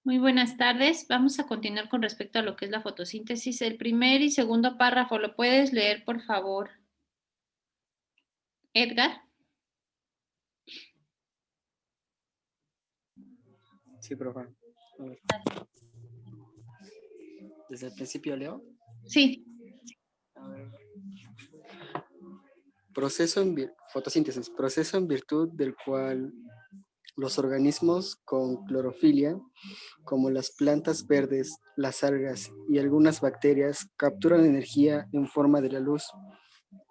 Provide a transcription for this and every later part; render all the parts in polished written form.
Muy buenas tardes. Vamos a continuar con respecto a lo que es la fotosíntesis. El primer y segundo párrafo, ¿lo puedes leer, por favor, Edgar? Sí, profe. A ver. Desde el principio leo. Sí. A ver. Fotosíntesis, proceso en virtud del cual los organismos con clorofilia, como las plantas verdes, las algas y algunas bacterias, capturan energía en forma de la luz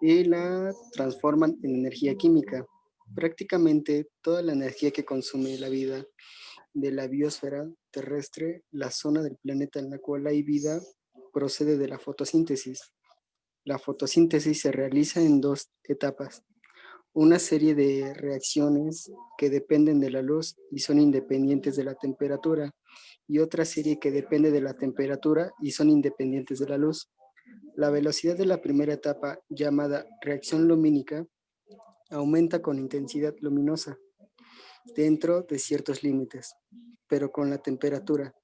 y la transforman en energía química. Prácticamente toda la energía que consume la vida de la biosfera terrestre, la zona del planeta en la cual hay vida, procede de la fotosíntesis. La fotosíntesis se realiza en dos etapas: una serie de reacciones que dependen de la luz y son independientes de la temperatura, y otra serie que depende de la temperatura y son independientes de la luz. La velocidad de la primera etapa, llamada reacción lumínica, aumenta con intensidad luminosa dentro de ciertos límites, pero con la temperatura.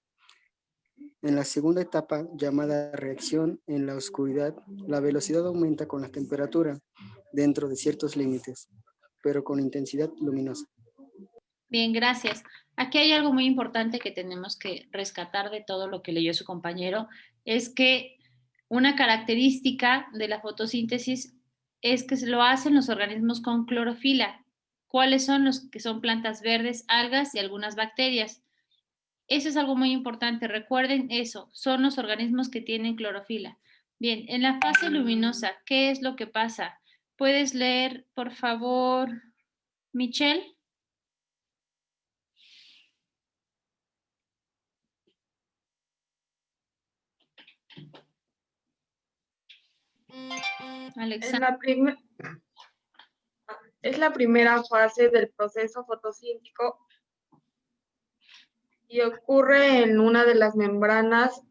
En la segunda etapa, llamada reacción en la oscuridad, la velocidad aumenta con la temperatura dentro de ciertos límites, pero con intensidad luminosa. Bien, gracias. Aquí hay algo muy importante que tenemos que rescatar de todo lo que leyó su compañero, es que una característica de la fotosíntesis es que se lo hacen los organismos con clorofila. ¿Cuáles son los que son plantas verdes, algas y algunas bacterias? Eso es algo muy importante. Recuerden eso, son los organismos que tienen clorofila. Bien, en la fase luminosa, ¿qué es lo que pasa? ¿Puedes leer, por favor, Michelle? Alexandra. Es la primera fase del proceso fotosíntico y ocurre en una de las membranas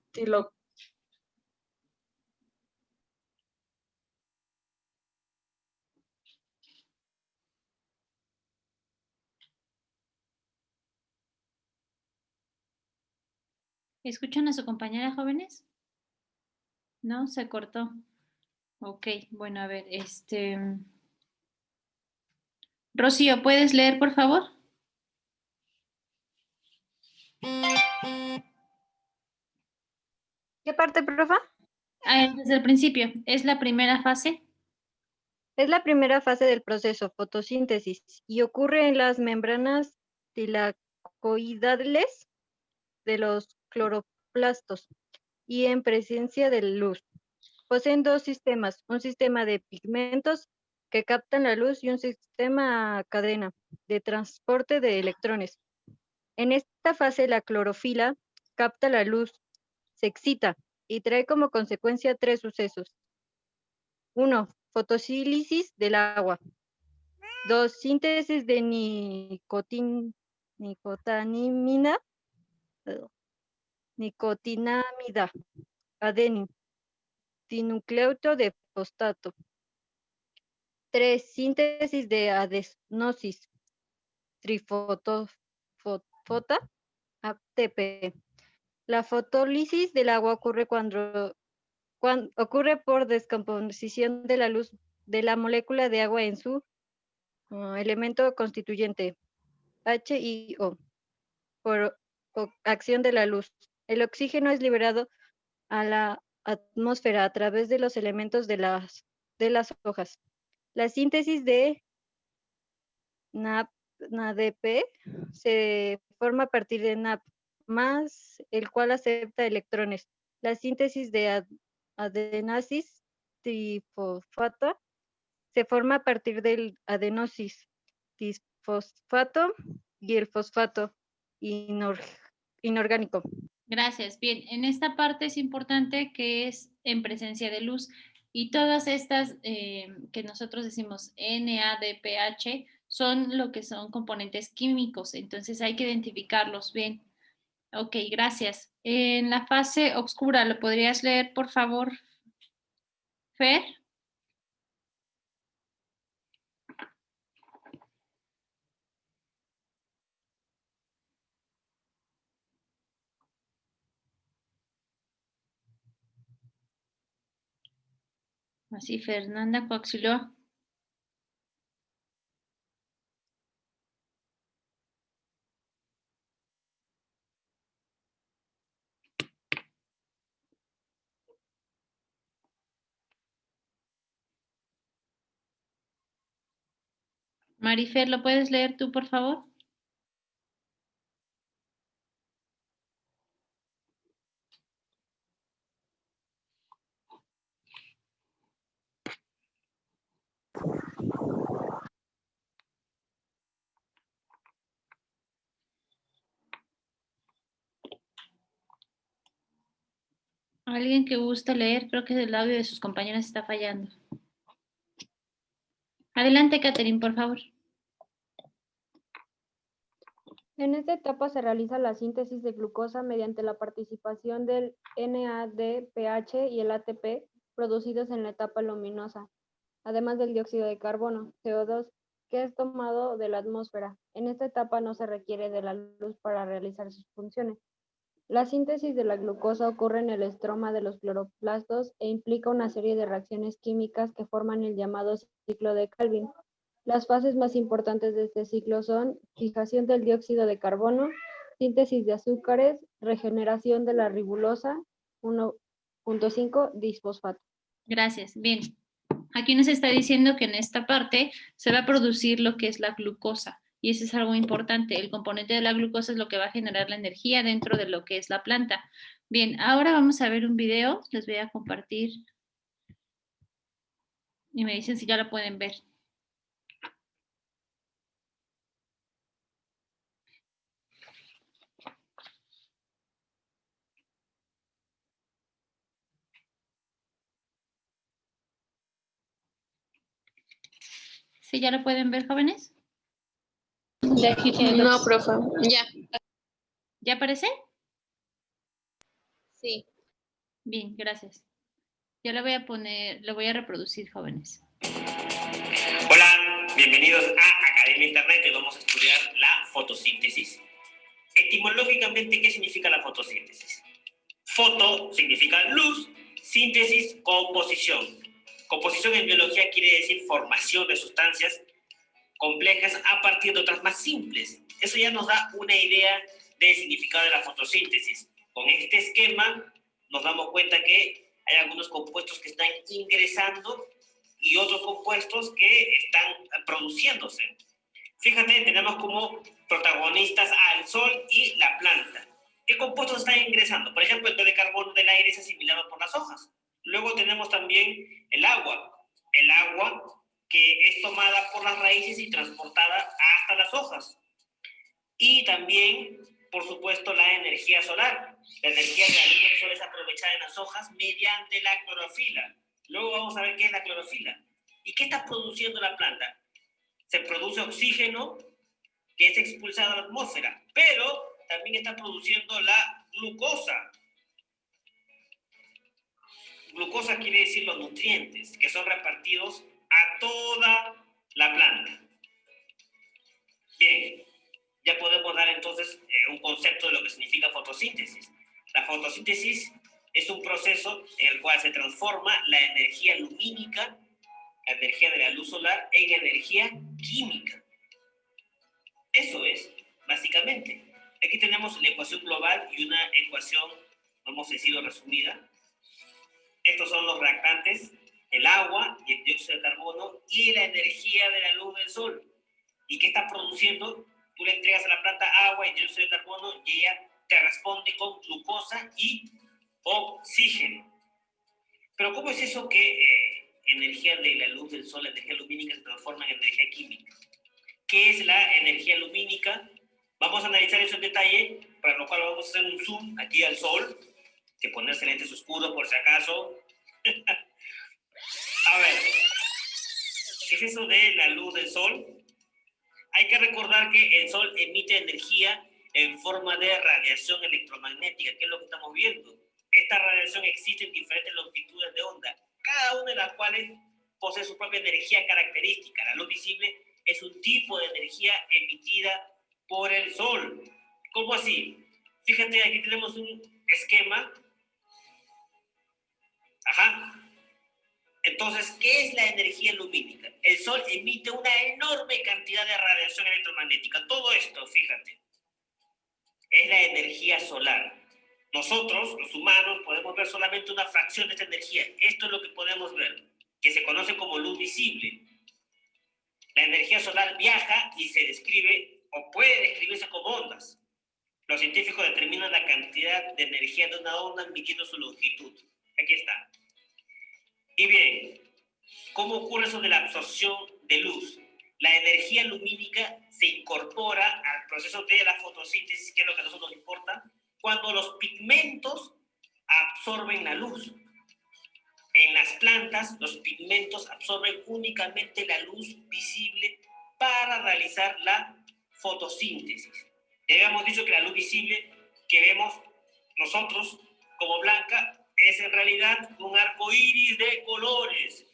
¿Escuchan a su compañera, jóvenes? No, se cortó. Ok, bueno, a ver, Rocío, ¿puedes leer, por favor? ¿Qué parte, profa? Desde el principio, ¿es la primera fase? Es la primera fase del proceso fotosíntesis y ocurre en las membranas tilacoidales de los cloroplastos y en presencia de luz. Poseen dos sistemas, un sistema de pigmentos que captan la luz y un sistema cadena de transporte de electrones. En esta fase la clorofila capta la luz, se excita y trae como consecuencia tres sucesos. 1. Fotosíntesis del agua. 2. Síntesis de nicotinamida, adenin, dinucleoto de fosfato. 3. Síntesis de adenosis, trifosfota, ATP. La fotólisis del agua ocurre ocurre por descomposición de la luz de la molécula de agua en su elemento constituyente, HIO, por acción de la luz. El oxígeno es liberado a la atmósfera a través de los elementos de las hojas. La síntesis de NADP se forma a partir de NAP, más el cual acepta electrones. La síntesis de adenasis trifosfata se forma a partir del adenosis disfosfato y el fosfato inorgánico. Gracias. Bien, en esta parte es importante que es en presencia de luz y todas estas que nosotros decimos NADPH son lo que son componentes químicos, entonces hay que identificarlos bien. Ok, gracias. En la fase oscura, ¿lo podrías leer, por favor, Fer? Así, Fernanda Coaxiloa. Marifer, ¿lo puedes leer tú, por favor? Alguien que guste leer, creo que el audio de sus compañeras está fallando. Adelante, Catherine, por favor. En esta etapa se realiza la síntesis de glucosa mediante la participación del NADPH y el ATP producidos en la etapa luminosa, además del dióxido de carbono, CO2, que es tomado de la atmósfera. En esta etapa no se requiere de la luz para realizar sus funciones. La síntesis de la glucosa ocurre en el estroma de los cloroplastos e implica una serie de reacciones químicas que forman el llamado ciclo de Calvin. Las fases más importantes de este ciclo son fijación del dióxido de carbono, síntesis de azúcares, regeneración de la ribosa, 1.5 disfosfato. Gracias. Bien. Aquí nos está diciendo que en esta parte se va a producir lo que es la glucosa. Y eso es algo importante. El componente de la glucosa es lo que va a generar la energía dentro de lo que es la planta. Bien, ahora vamos a ver un video. Les voy a compartir. Y me dicen si ya lo pueden ver. ¿Sí ya lo pueden ver, jóvenes? No, profe. Ya. ¿Ya aparece? Sí. Bien, gracias. Ya lo voy a poner, lo voy a reproducir, jóvenes. Hola, bienvenidos a Academia Internet y vamos a estudiar la fotosíntesis. Etimológicamente, ¿qué significa la fotosíntesis? Foto significa luz, síntesis, composición. Composición en biología quiere decir formación de sustancias complejas a partir de otras más simples. Eso ya nos da una idea del significado de la fotosíntesis. Con este esquema nos damos cuenta que hay algunos compuestos que están ingresando y otros compuestos que están produciéndose. Fíjate, tenemos como protagonistas al sol y la planta. ¿Qué compuestos están ingresando? Por ejemplo, el dióxido de carbono del aire es asimilado por las hojas. Luego tenemos también el agua. El agua que es tomada por las raíces y transportada hasta las hojas. Y también, por supuesto, la energía solar. La energía de la luz del sol es aprovechada en las hojas mediante la clorofila. Luego vamos a ver qué es la clorofila. ¿Y qué está produciendo la planta? Se produce oxígeno que es expulsado a la atmósfera, pero también está produciendo la glucosa. Glucosa quiere decir los nutrientes que son repartidos a toda la planta. Bien, ya podemos dar entonces un concepto de lo que significa fotosíntesis. La fotosíntesis es un proceso en el cual se transforma la energía lumínica, la energía de la luz solar, en energía química. Eso es, básicamente. Aquí tenemos la ecuación global y una ecuación, vamos a decirlo resumida. Estos son los reactantes, el agua y el dióxido de carbono y la energía de la luz del sol. ¿Y qué está produciendo? Tú le entregas a la planta agua y dióxido de carbono y ella te responde con glucosa y oxígeno. Pero ¿cómo es eso que energía de la luz del sol, la energía lumínica, se transforma en energía química? ¿Qué es la energía lumínica? Vamos a analizar eso en detalle, para lo cual vamos a hacer un zoom aquí al sol, que ponerse lentes oscuros por si acaso. A ver, ¿qué es eso de la luz del sol? Hay que recordar que el sol emite energía en forma de radiación electromagnética, que es lo que estamos viendo. Esta radiación existe en diferentes longitudes de onda, cada una de las cuales posee su propia energía característica. La luz visible es un tipo de energía emitida por el sol. ¿Cómo así? Fíjate, aquí tenemos un esquema. Ajá. Entonces, ¿qué es la energía lumínica? El Sol emite una enorme cantidad de radiación electromagnética. Todo esto, fíjate, es la energía solar. Nosotros, los humanos, podemos ver solamente una fracción de esta energía. Esto es lo que podemos ver, que se conoce como luz visible. La energía solar viaja y se describe, o puede describirse como ondas. Los científicos determinan la cantidad de energía de una onda midiendo su longitud. Aquí está. Y bien, ¿cómo ocurre eso de la absorción de luz? La energía lumínica se incorpora al proceso de la fotosíntesis, que es lo que a nosotros nos importa, cuando los pigmentos absorben la luz. En las plantas, los pigmentos absorben únicamente la luz visible para realizar la fotosíntesis. Ya habíamos dicho que la luz visible que vemos nosotros como blanca es en realidad un arco iris de colores.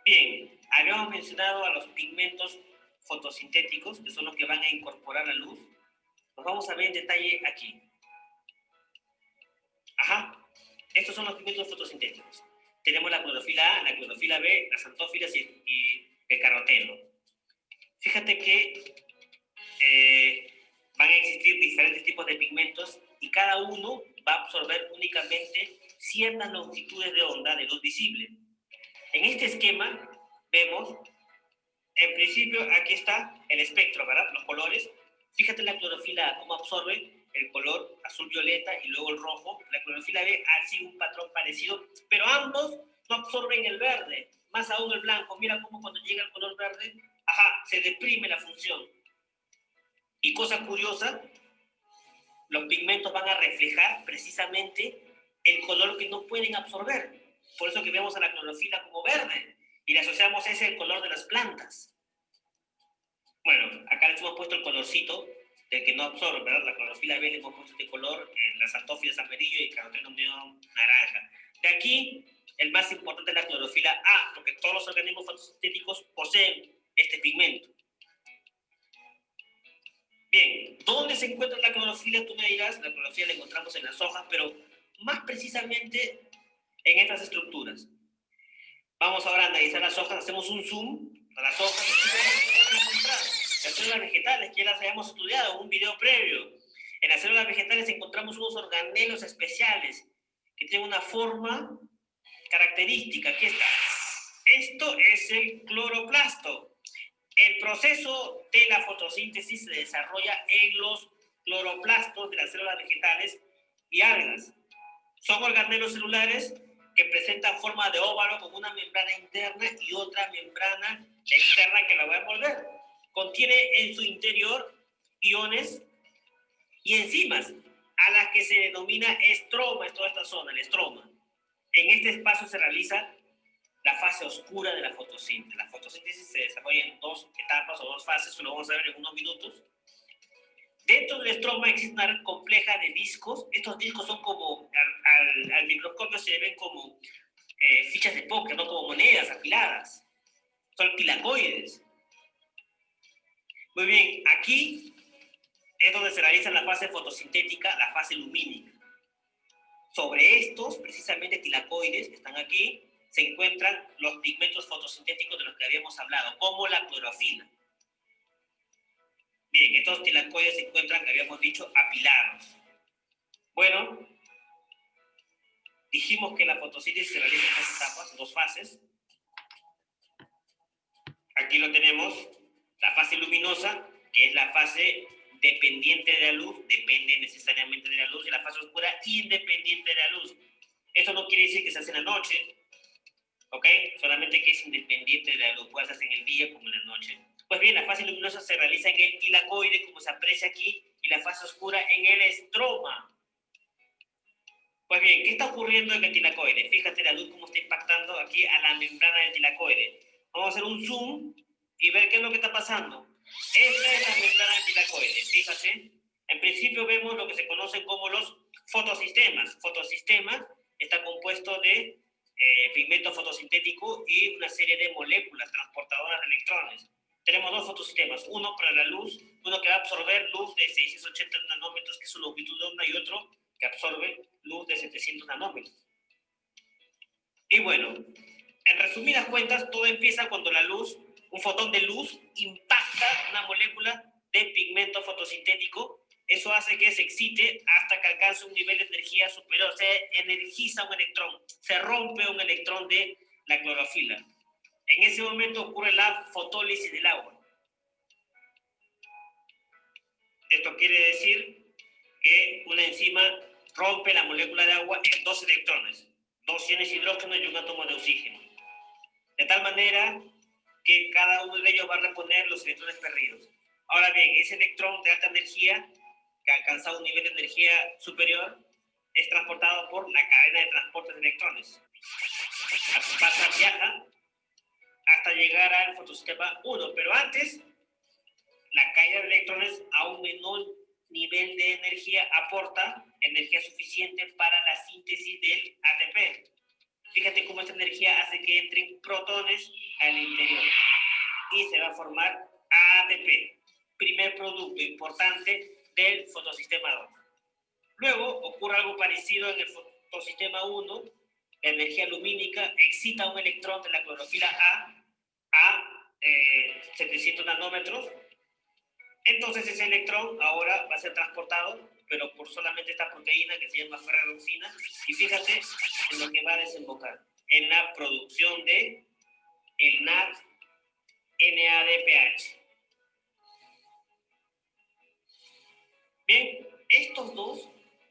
Bien, habíamos mencionado a los pigmentos fotosintéticos, que son los que van a incorporar la luz. Los vamos a ver en detalle aquí. Ajá, estos son los pigmentos fotosintéticos. Tenemos la clorofila A, la clorofila B, las antófilas y el caroteno. Fíjate que van a existir diferentes tipos de pigmentos y cada uno va a absorber únicamente ciertas longitudes de onda de luz visible. En este esquema vemos, en principio, aquí está el espectro, ¿verdad? Los colores. Fíjate la clorofila A, cómo absorbe el color azul-violeta y luego el rojo. La clorofila B sigue un patrón parecido, pero ambos no absorben el verde, más aún el blanco. Mira cómo cuando llega el color verde, se deprime la función. Y cosa curiosa, los pigmentos van a reflejar precisamente el color que no pueden absorber. Por eso que vemos a la clorofila como verde y le asociamos ese al color de las plantas. Bueno, acá les hemos puesto el colorcito del que no absorbe, ¿verdad? La clorofila B le hemos puesto este color, las antófilas amarillo y el caroteno medio naranja. De aquí, el más importante es la clorofila A, porque todos los organismos fotosintéticos poseen este pigmento. Bien, ¿dónde se encuentra la clorofila? Tú me dirás, la clorofila la encontramos en las hojas, pero más precisamente en estas estructuras. Vamos ahora a analizar las hojas, hacemos un zoom a las hojas. Las células vegetales, que ya las habíamos estudiado en un video previo. En las células vegetales encontramos unos organelos especiales que tienen una forma característica. Aquí está. Esto es el cloroplasto. El proceso de la fotosíntesis se desarrolla en los cloroplastos de las células vegetales y algas. Son organelos celulares que presentan forma de óvalo con una membrana interna y otra membrana externa que la va a envolver. Contiene en su interior iones y enzimas a las que se denomina estroma, es toda esta zona, el estroma. En este espacio se realiza la fase oscura de la fotosíntesis. La fotosíntesis se desarrolla en dos etapas o dos fases, lo vamos a ver en unos minutos. Dentro del estroma existe una red compleja de discos. Estos discos son como, al microscopio se ven como fichas de póker, no como monedas apiladas. Son tilacoides. Muy bien, aquí es donde se realiza la fase fotosintética, la fase lumínica. Sobre estos, precisamente tilacoides, que están aquí, se encuentran los pigmentos fotosintéticos de los que habíamos hablado, como la clorofila. Bien, estos tilacoides se encuentran, habíamos dicho, apilados. Bueno, dijimos que la fotosíntesis se realiza en dos etapas, en dos fases. Aquí lo tenemos, la fase luminosa, que es la fase dependiente de la luz, depende necesariamente de la luz, y la fase oscura independiente de la luz. Esto no quiere decir que se hace en la noche, ¿ok? Solamente que es independiente de la luz, puede hacerse en el día como en la noche. Pues bien, la fase luminosa se realiza en el tilacoide, como se aprecia aquí, y la fase oscura en el estroma. Pues bien, ¿qué está ocurriendo en el tilacoide? Fíjate la luz cómo está impactando aquí a la membrana del tilacoide. Vamos a hacer un zoom y ver qué es lo que está pasando. Esta es la membrana del tilacoide, fíjate. En principio vemos lo que se conocen como los fotosistemas. Fotosistema está compuesto de pigmento fotosintético y una serie de moléculas transportadoras de electrones. Tenemos dos fotosistemas, uno para la luz, uno que va a absorber luz de 680 nanómetros, que es su longitud de onda, y otro que absorbe luz de 700 nanómetros. Y bueno, en resumidas cuentas, todo empieza cuando la luz, un fotón de luz, impacta una molécula de pigmento fotosintético. Eso hace que se excite hasta que alcance un nivel de energía superior. Se energiza un electrón, se rompe un electrón de la clorofila. En ese momento ocurre la fotólisis del agua. Esto quiere decir que una enzima rompe la molécula de agua en 2 electrones, 2 iones de hidrógeno y un átomo de oxígeno, de tal manera que cada uno de ellos va a reponer los electrones perdidos. Ahora bien, ese electrón de alta energía, que ha alcanzado un nivel de energía superior, es transportado por la cadena de transporte de electrones. Viaja hasta llegar al fotosistema 1, pero antes, la caída de electrones a un menor nivel de energía aporta energía suficiente para la síntesis del ATP. Fíjate cómo esta energía hace que entren protones al interior y se va a formar ATP, primer producto importante del fotosistema 2. Luego ocurre algo parecido en el fotosistema 1. La energía lumínica excita un electrón de la clorofila a 700 nanómetros. Entonces ese electrón ahora va a ser transportado, pero por solamente esta proteína que se llama ferreroxina, y fíjate en lo que va a desembocar, en la producción de el NADPH. Bien, estos dos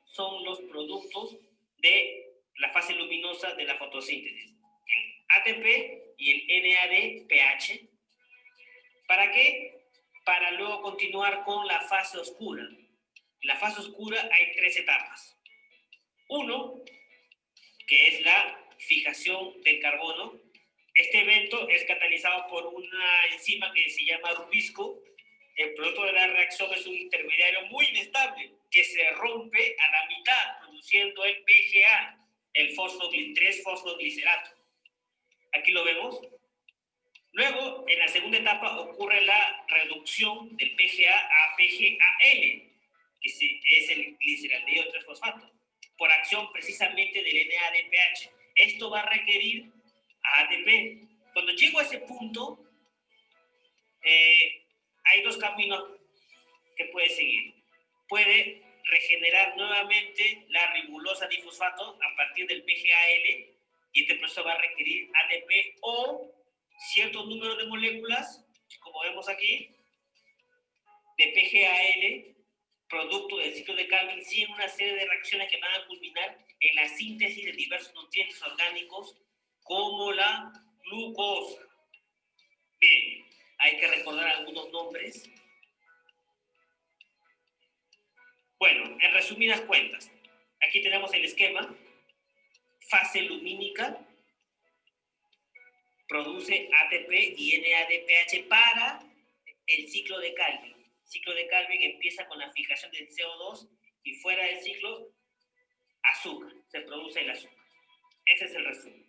son los productos de la fase luminosa de la fotosíntesis, el ATP y el NADPH. ¿Para qué? Para luego continuar con la fase oscura. En la fase oscura hay 3 etapas. 1, que es la fijación del carbono. Este evento es catalizado por una enzima que se llama rubisco. El producto de la reacción es un intermediario muy inestable que se rompe a la mitad, produciendo el PGA, el 3-fosfoglicerato. Aquí lo vemos. Luego, en la segunda etapa, ocurre la reducción del PGA a PGAL, que es el gliceraldehído 3-fosfato, por acción precisamente del NADPH. Esto va a requerir ATP. Cuando llego a ese punto, hay 2 caminos que puede seguir. Puede regenerar nuevamente la ribulosa difosfato a partir del PGAL, y este proceso va a requerir ATP o cierto número de moléculas, como vemos aquí, de PGAL, producto del ciclo de Calvin, siguen una serie de reacciones que van a culminar en la síntesis de diversos nutrientes orgánicos, como la glucosa. Bien, hay que recordar algunos nombres. Bueno, en resumidas cuentas, aquí tenemos el esquema. Fase lumínica produce ATP y NADPH para el ciclo de Calvin. El ciclo de Calvin empieza con la fijación del CO2 y fuera del ciclo, azúcar. Se produce el azúcar. Ese es el resumen.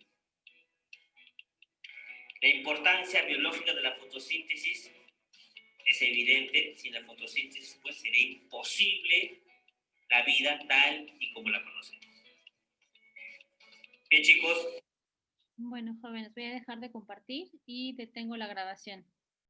La importancia biológica de la fotosíntesis es evidente. Sin la fotosíntesis, pues sería imposible la vida tal y como la conocemos. Bien, chicos. Bueno, jóvenes, voy a dejar de compartir y detengo la grabación.